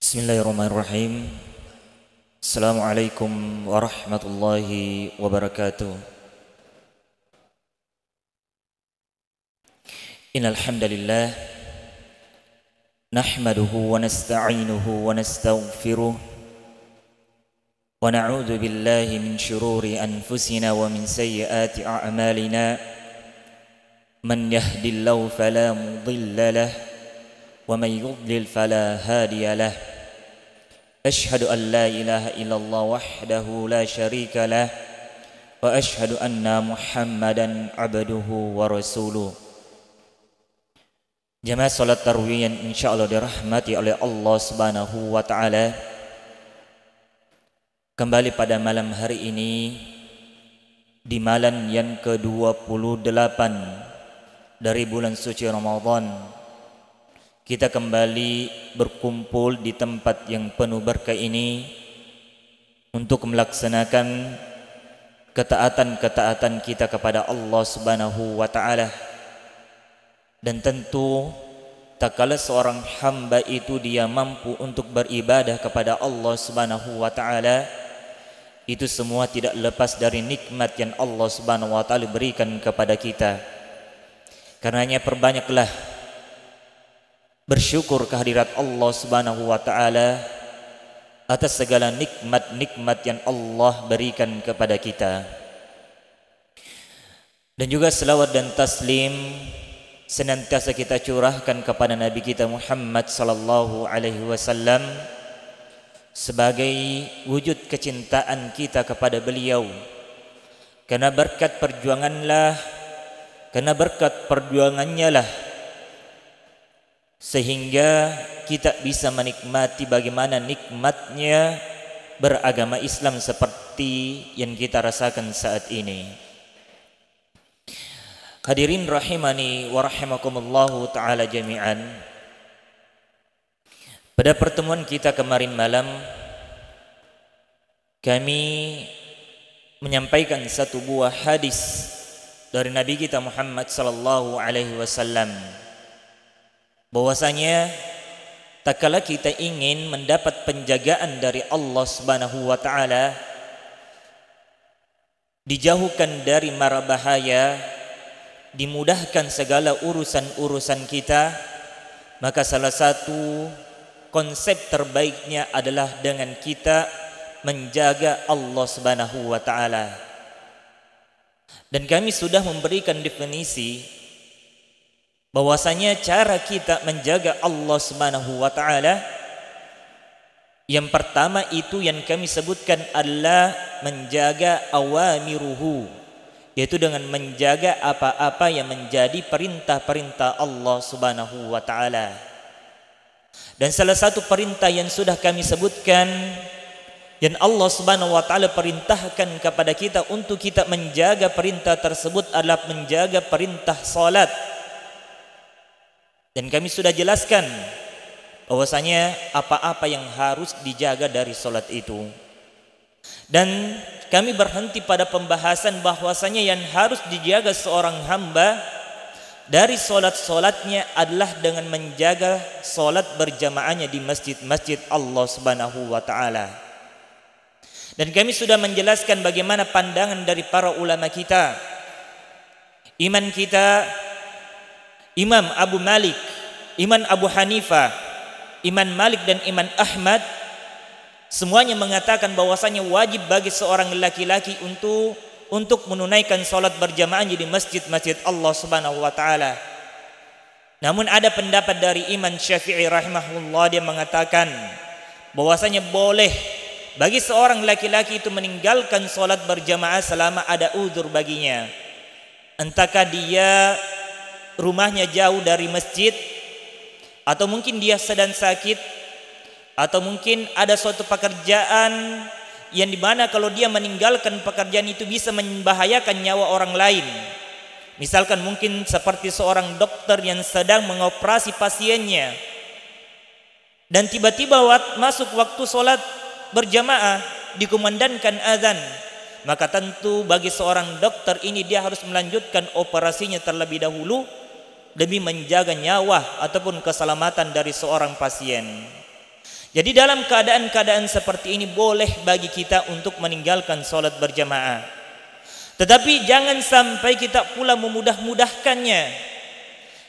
Bismillahirrahmanirrahim. Assalamualaikum warahmatullahi wabarakatuh. Innal hamdalillah nahmaduhu wa nasta'inuhu wa nastaghfiruh wa na'udzu billahi min shururi anfusina wa min sayyiati a'malina. Man yahdihillahu fala mudilla lahu wa man yudlil fala hadiya lahu. Ashhadu an la ilaha illallah wahdahu la syarika lah wa ashhadu anna Muhammadan abduhu wa rasuluh. Jamaah salat tarawih yang insyaallah dirahmati oleh Allah Subhanahu wa taala. Kembali pada malam hari ini di malam yang ke-28 dari bulan suci Ramadan, kita kembali berkumpul di tempat yang penuh berkah ini untuk melaksanakan ketaatan-ketaatan kita kepada Allah Subhanahu wa taala. Dan tentu tak kala seorang hamba itu dia mampu untuk beribadah kepada Allah Subhanahu wa taala, itu semua tidak lepas dari nikmat yang Allah Subhanahu wa taala berikan kepada kita. Karenanya perbanyaklah bersyukur kehadirat Allah Subhanahu wa taala atas segala nikmat-nikmat yang Allah berikan kepada kita. Dan juga selawat dan taslim senantiasa kita curahkan kepada Nabi kita Muhammad sallallahu alaihi wasallam sebagai wujud kecintaan kita kepada beliau. Karena berkat perjuangannya lah sehingga kita bisa menikmati bagaimana nikmatnya beragama Islam seperti yang kita rasakan saat ini. Hadirin rahimani wa rahimakumullahu ta'ala jami'an. Pada pertemuan kita kemarin malam, kami menyampaikan satu buah hadis dari Nabi kita Muhammad sallallahu alaihi wasallam, bahwasanya tak kala kita ingin mendapat penjagaan dari Allah Subhanahu wa taala, dijauhkan dari mara bahaya, dimudahkan segala urusan-urusan kita, maka salah satu konsep terbaiknya adalah dengan kita menjaga Allah Subhanahu wa taala. Dan kami sudah memberikan definisi bahwasanya cara kita menjaga Allah Subhanahu wa taala, yang pertama itu yang kami sebutkan adalah menjaga awamiruhu, yaitu dengan menjaga apa-apa yang menjadi perintah-perintah Allah Subhanahu wa taala. Dan salah satu perintah yang sudah kami sebutkan yang Allah Subhanahu wa taala perintahkan kepada kita untuk kita menjaga perintah tersebut adalah menjaga perintah salat. Dan kami sudah jelaskan bahwasanya apa-apa yang harus dijaga dari solat itu. Dan kami berhenti pada pembahasan bahwasanya yang harus dijaga seorang hamba dari solat-solatnya adalah dengan menjaga solat berjamaahnya di masjid-masjid Allah Subhanahu wa taala. Dan kami sudah menjelaskan bagaimana pandangan dari para ulama kita. Iman kita, Imam Abu Malik, Imam Abu Hanifah, Imam Malik dan Imam Ahmad semuanya mengatakan bahwasanya wajib bagi seorang laki-laki untuk menunaikan salat berjamaah di masjid-masjid Allah Subhanahu wa taala. Namun ada pendapat dari Imam Syafi'i rahimahullah, dia mengatakan bahwasanya boleh bagi seorang laki-laki itu meninggalkan salat berjamaah selama ada uzur baginya. Entahkah dia rumahnya jauh dari masjid, atau mungkin dia sedang sakit, atau mungkin ada suatu pekerjaan yang dimana kalau dia meninggalkan pekerjaan itu bisa membahayakan nyawa orang lain. Misalkan mungkin seperti seorang dokter yang sedang mengoperasi pasiennya, dan tiba-tiba masuk waktu sholat berjamaah, dikumandangkan azan, maka tentu bagi seorang dokter ini dia harus melanjutkan operasinya terlebih dahulu demi menjaga nyawa ataupun keselamatan dari seorang pasien. Jadi dalam keadaan-keadaan seperti ini boleh bagi kita untuk meninggalkan sholat berjamaah. Tetapi jangan sampai kita pula memudah-mudahkannya.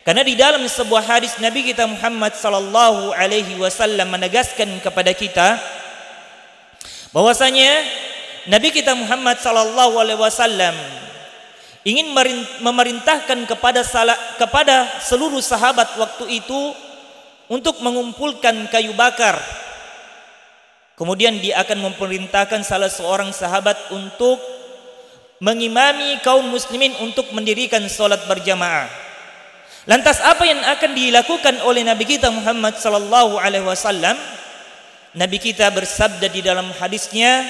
Karena di dalam sebuah hadis Nabi kita Muhammad sallallahu alaihi wasallam menegaskan kepada kita bahwasanya Nabi kita Muhammad sallallahu alaihi wasallam ingin memerintahkan kepada seluruh sahabat waktu itu untuk mengumpulkan kayu bakar. Kemudian dia akan memerintahkan salah seorang sahabat untuk mengimami kaum muslimin untuk mendirikan salat berjamaah. Lantas apa yang akan dilakukan oleh Nabi kita Muhammad sallallahu alaihi wasallam? Nabi kita bersabda di dalam hadisnya,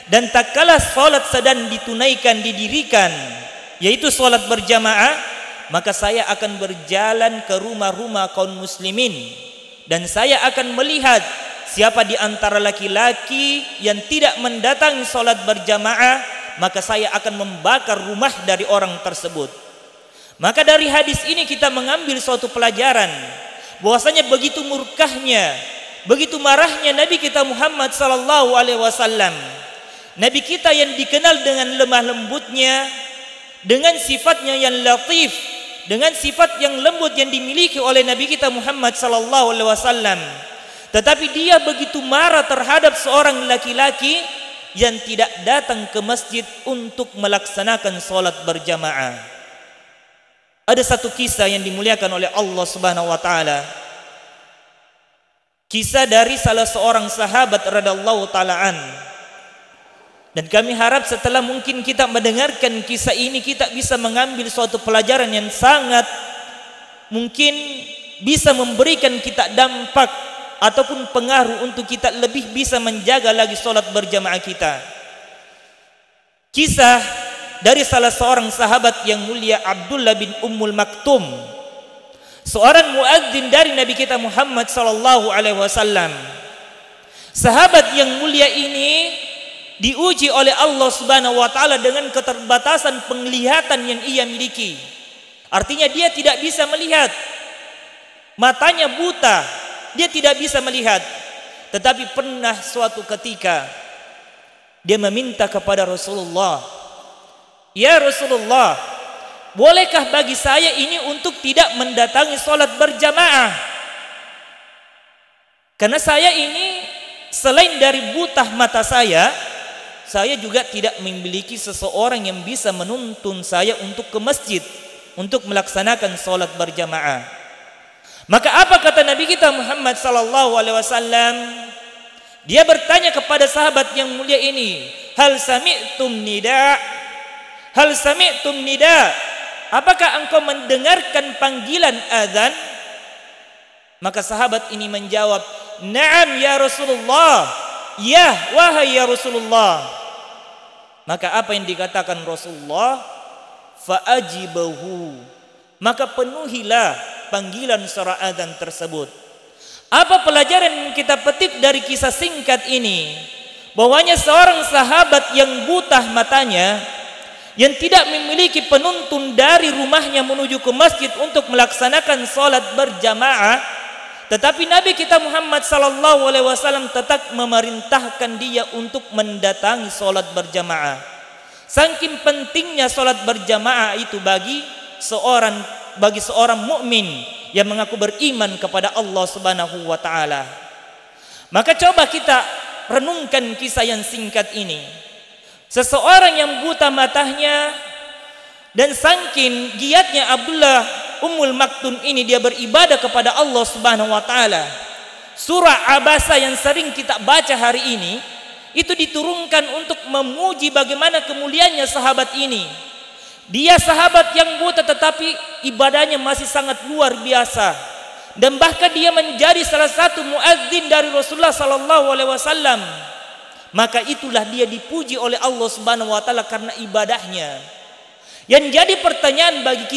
dan tak kala salat sedang ditunaikan, didirikan, yaitu salat berjamaah, maka saya akan berjalan ke rumah-rumah kaum muslimin dan saya akan melihat siapa di antara laki-laki yang tidak mendatangi salat berjamaah, maka saya akan membakar rumah dari orang tersebut. Maka dari hadis ini kita mengambil suatu pelajaran bahwasanya begitu murkahnya, begitu marahnya Nabi kita Muhammad sallallahu alaihi wasallam. Nabi kita yang dikenal dengan lemah lembutnya, dengan sifatnya yang latif, dengan sifat yang lembut yang dimiliki oleh Nabi kita Muhammad sallallahu alaihi wasallam. Tetapi dia begitu marah terhadap seorang laki-laki yang tidak datang ke masjid untuk melaksanakan salat berjamaah. Ada satu kisah yang dimuliakan oleh Allah Subhanahu wa taala. Kisah dari salah seorang sahabat radhiyallahu taalaan. Dan kami harap setelah mungkin kita mendengarkan kisah ini, kita bisa mengambil suatu pelajaran yang sangat mungkin bisa memberikan kita dampak ataupun pengaruh untuk kita lebih bisa menjaga lagi salat berjamaah kita. Kisah dari salah seorang sahabat yang mulia, Abdullah bin Ummul Maktum, seorang muadzin dari Nabi kita Muhammad sallallahu alaihi wasallam. Sahabat yang mulia ini diuji oleh Allah Subhanahu wa taala dengan keterbatasan penglihatan yang ia miliki. Artinya dia tidak bisa melihat. Matanya buta, dia tidak bisa melihat. Tetapi pernah suatu ketika dia meminta kepada Rasulullah, "Ya Rasulullah, bolehkah bagi saya ini untuk tidak mendatangi salat berjamaah? Karena saya ini selain dari buta mata saya juga tidak memiliki seseorang yang bisa menuntun saya untuk ke masjid untuk melaksanakan salat berjamaah." Maka apa kata Nabi kita Muhammad sallallahu alaihi wasallam? Dia bertanya kepada sahabat yang mulia ini, "Hal sami'tum nida? Hal sami'tum nida? Apakah engkau mendengarkan panggilan azan?" Maka sahabat ini menjawab, "Na'am ya Rasulullah." "Ya, wahai ya Rasulullah." Maka apa yang dikatakan Rasulullah? "Fa'ajibahu." Maka penuhilah panggilan suara azan tersebut. Apa pelajaran yang kita petik dari kisah singkat ini? Bahwanya seorang sahabat yang buta matanya, yang tidak memiliki penuntun dari rumahnya menuju ke masjid untuk melaksanakan salat berjamaah, tetapi Nabi kita Muhammad sallallahu alaihi wasallam tetap memerintahkan dia untuk mendatangi salat berjamaah. Saking pentingnya salat berjamaah itu bagi seorang mukmin yang mengaku beriman kepada Allah Subhanahu wa taala. Maka coba kita renungkan kisah yang singkat ini. Seseorang yang buta matanya dan saking giatnya Abdullah Ummul Maktum ini dia beribadah kepada Allah Subhanahu wa taala. Surah Abasa yang sering kita baca hari ini itu diturunkan untuk memuji bagaimana kemuliaannya sahabat ini. Dia sahabat yang buta tetapi ibadahnya masih sangat luar biasa, dan bahkan dia menjadi salah satu muadzin dari Rasulullah sallallahu alaihi wasallam. Maka itulah dia dipuji oleh Allah Subhanahu wa taala karena ibadahnya. Yang jadi pertanyaan bagi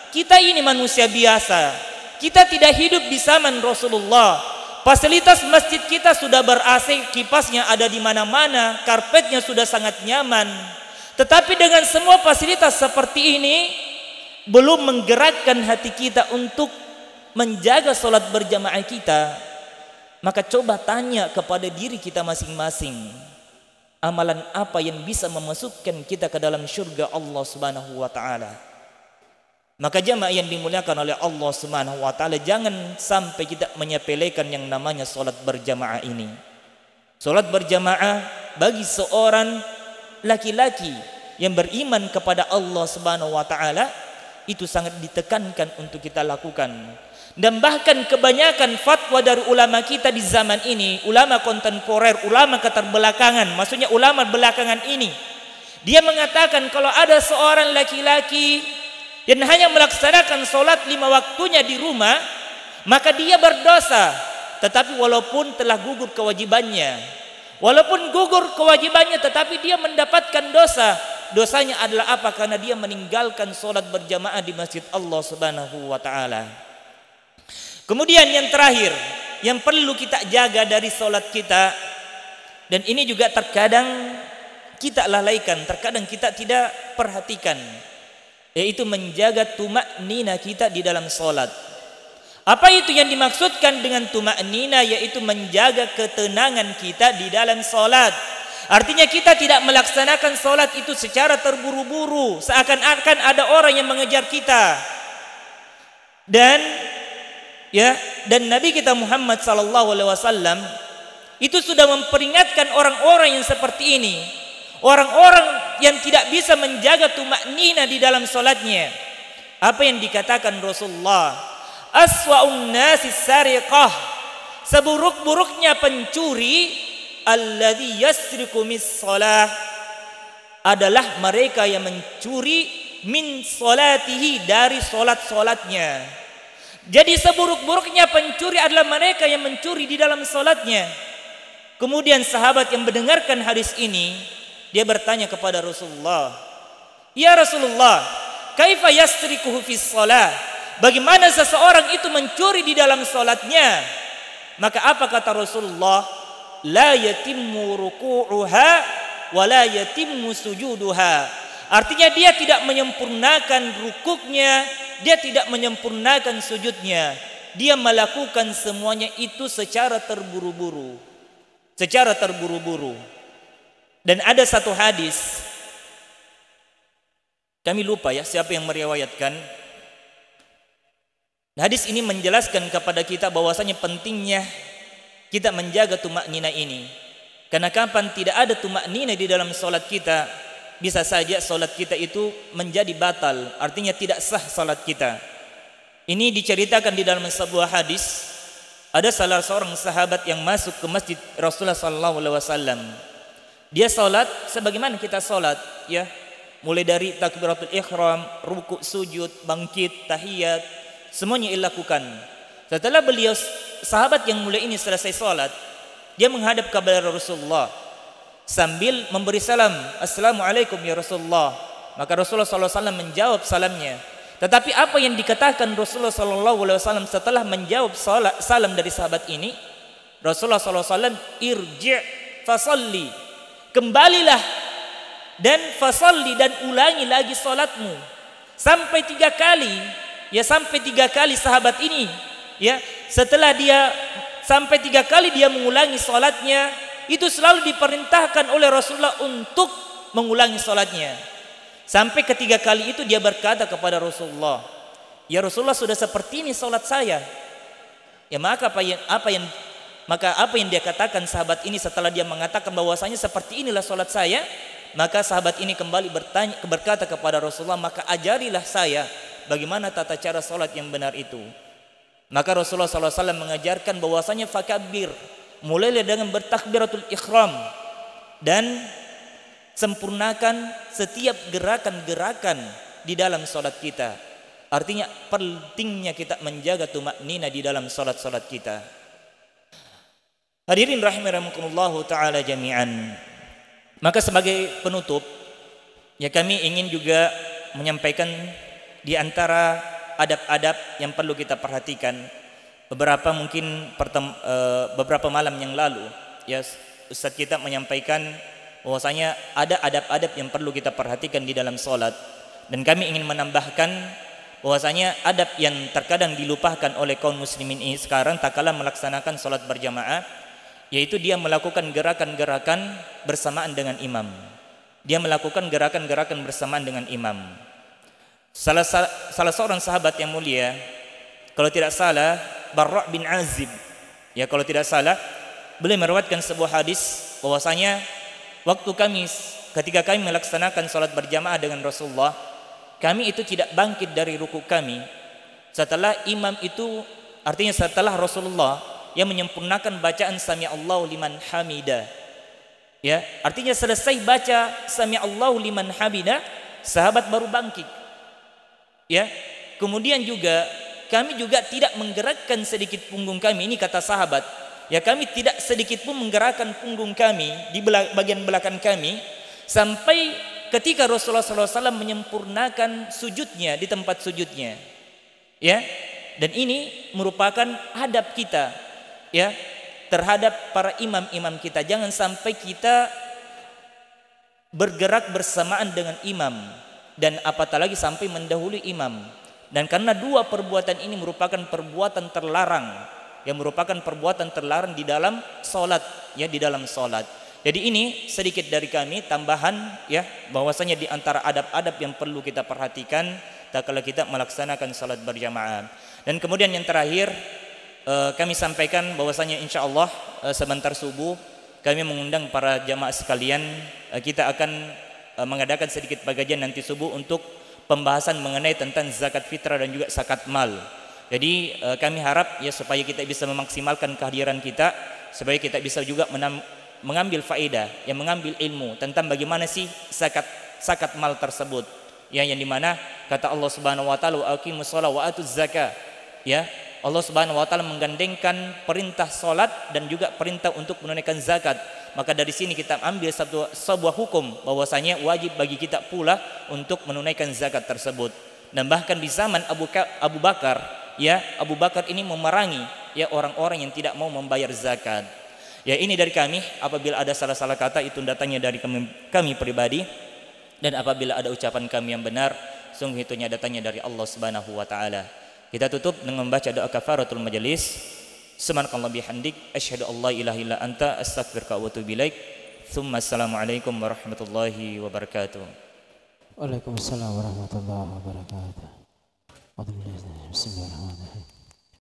kita ini manusia biasa. Kita tidak hidup di zaman Rasulullah. Fasilitas masjid kita sudah ber-AC, kipasnya ada di mana-mana, karpetnya sudah sangat nyaman. Tetapi dengan semua fasilitas seperti ini belum menggerakkan hati kita untuk menjaga salat berjamaah kita. Maka coba tanya kepada diri kita masing-masing, amalan apa yang bisa memasukkan kita ke dalam surga Allah Subhanahu wa taala. Maka jamaah yang dimuliakan oleh Allah Subhanahu wa taala, jangan sampai kita menyepelekan yang namanya salat berjamaah ini. Salat berjamaah bagi seorang laki-laki yang beriman kepada Allah Subhanahu wa taala itu sangat ditekankan untuk kita lakukan. Dan bahkan kebanyakan fatwa dari ulama kita di zaman ini, ulama kontemporer, ulama keterbelakangan, maksudnya ulama belakangan ini, dia mengatakan kalau ada seorang laki-laki yang hanya melaksanakan sholat 5 waktunya di rumah, maka dia berdosa. Tetapi walaupun telah gugur kewajibannya, tetapi dia mendapatkan dosa. Dosanya adalah apa? Karena dia meninggalkan sholat berjamaah di masjid Allah Subhanahu wa ta'ala. Kemudian yang terakhir yang perlu kita jaga dari sholat kita, dan ini juga terkadang kita lalaikan, terkadang kita tidak perhatikan, yaitu menjaga tumak-nina kita di dalam sholat. Apa itu yang dimaksudkan dengan tumak-nina? Yaitu menjaga ketenangan kita di dalam sholat. Artinya kita tidak melaksanakan sholat itu secara terburu-buru, seakan-akan ada orang yang mengejar kita. Dan Nabi kita Muhammad SAW itu sudah memperingatkan orang-orang yang seperti ini, orang-orang yang tidak bisa menjaga tumak-nina di dalam sholatnya. Apa yang dikatakan Rasulullah? Aswa'un nasi sariqah, seburuk-buruknya pencuri, alladhi yasriku mis sholah, adalah mereka yang mencuri min sholatihi, dari sholat-sholatnya. Jadi seburuk-buruknya pencuri adalah mereka yang mencuri di dalam sholatnya. Kemudian sahabat yang mendengarkan hadis ini, dia bertanya kepada Rasulullah, ya Rasulullah, kaifa yasrikuhu fis sholah? Bagaimana seseorang itu mencuri di dalam sholatnya? Maka apa kata Rasulullah? La yatimmu ruku'uha wa la yatimmu sujuduha. Artinya dia tidak menyempurnakan rukuknya, dia tidak menyempurnakan sujudnya. Dia melakukan semuanya itu secara terburu-buru. Dan ada satu hadis, kami lupa ya siapa yang meriwayatkan. Hadis ini menjelaskan kepada kita bahwasanya pentingnya kita menjaga tumak-nina ini. Karena kapan tidak ada tumak-nina di dalam salat kita, bisa saja salat kita itu menjadi batal, artinya tidak sah salat kita. Ini diceritakan di dalam sebuah hadis, ada salah seorang sahabat yang masuk ke masjid Rasulullah SAW. Dia salat sebagaimana kita salat, ya, mulai dari takbiratul ihram, rukuk, sujud, bangkit, tahiyat, semuanya dilakukan. Setelah beliau sahabat yang mulia ini selesai salat, dia menghadap kepada Rasulullah sambil memberi salam, Assalamualaikum ya Rasulullah. Maka Rasulullah SAW menjawab salamnya. Tetapi apa yang dikatakan Rasulullah SAW setelah menjawab salam dari sahabat ini? Rasulullah SAW, irji' fasalli, kembalilah dan fasalli, dan ulangi lagi salatmu. Sampai 3 kali, ya, sampai 3 kali sahabat ini, ya, setelah dia sampai 3 kali dia mengulangi salatnya, itu selalu diperintahkan oleh Rasulullah untuk mengulangi salatnya. Sampai ketiga kali itu dia berkata kepada Rasulullah, ya Rasulullah, sudah seperti ini salat saya. Ya, maka apa yang dia katakan sahabat ini setelah dia mengatakan bahwasanya seperti inilah salat saya, maka sahabat ini kembali berkata kepada Rasulullah, maka ajarilah saya bagaimana tata cara salat yang benar itu. Maka Rasulullah SAW mengajarkan bahwasanya fakabbir, mulailah dengan bertakbiratul ihram dan sempurnakan setiap gerakan-gerakan di dalam salat kita. Artinya pentingnya kita menjaga tumak-nina di dalam salat-salat kita. Hadirin rahimakumullahu taala jami'an. Maka sebagai penutup, ya, kami ingin juga menyampaikan di antara adab-adab yang perlu kita perhatikan. Beberapa malam yang lalu, ya, Ustaz kita menyampaikan bahwasanya ada adab-adab yang perlu kita perhatikan di dalam salat, dan kami ingin menambahkan bahwasanya adab yang terkadang dilupakan oleh kaum muslimin ini sekarang tatkala melaksanakan salat berjamaah, yaitu dia melakukan gerakan-gerakan bersamaan dengan imam. Dia melakukan gerakan-gerakan bersamaan dengan imam. Salah seorang sahabat yang mulia, kalau tidak salah Barra' bin Azib, ya kalau tidak salah, beliau meriwayatkan sebuah hadis bahwasanya ketika kami melaksanakan salat berjamaah dengan Rasulullah, kami itu tidak bangkit dari ruku kami setelah imam itu, artinya setelah Rasulullah yang menyempurnakan bacaan Sami Allahu liman hamidah. Ya, artinya selesai baca Sami Allahu liman hamidah, sahabat baru bangkit. Ya, kemudian juga kami juga tidak menggerakkan sedikit punggung kami, ini kata sahabat. Ya, kami tidak sedikit pun menggerakkan punggung kami di bagian belakang kami sampai ketika Rasulullah SAW menyempurnakan sujudnya di tempat sujudnya. Ya, dan ini merupakan adab kita, ya, terhadap para imam-imam kita. Jangan sampai kita bergerak bersamaan dengan imam, dan apatah lagi sampai mendahului imam. Dan karena dua perbuatan ini merupakan perbuatan terlarang, yang merupakan perbuatan terlarang di dalam solat, ya, di dalam solat. Jadi ini sedikit dari kami tambahan, ya, bahwasanya di antara adab-adab yang perlu kita perhatikan tatkala kita melaksanakan salat berjamaah. Dan kemudian yang terakhir, kami sampaikan bahwasanya insyaallah sebentar subuh kami mengundang para jamaah sekalian, kita akan mengadakan sedikit pengajian nanti subuh untuk pembahasan mengenai tentang zakat fitrah dan juga zakat mal. Jadi kami harap ya supaya kita bisa memaksimalkan kehadiran kita, supaya kita bisa juga mengambil faedah, yang mengambil ilmu tentang bagaimana sih zakat mal tersebut, ya, yang dimana kata Allah Subhanahu wa taala aqimus shalah wa atuz zakah, ya, Allah Subhanahu wa taala menggandengkan perintah salat dan juga perintah untuk menunaikan zakat. Maka dari sini kita ambil sebuah hukum bahwasanya wajib bagi kita pula untuk menunaikan zakat tersebut. Dan bahkan di zaman Abu Bakar, ya, Abu Bakar ini memerangi, ya, orang-orang yang tidak mau membayar zakat. Ya, ini dari kami. Apabila ada salah-salah kata itu datangnya dari kami pribadi, dan apabila ada ucapan kami yang benar, sungguh itunya datangnya dari Allah Subhanahu wa taala. Kita tutup dengan membaca doa kafaratul majelis. Subhanakallah bihamdik asyhadu an la ilaha illa anta astaghfiruka wa atubu ilaik. Tsumma assalamualaikum warahmatullahi wabarakatuh. Waalaikumsalam warahmatullahi wabarakatuh. Bismillahirrahmanirrahim.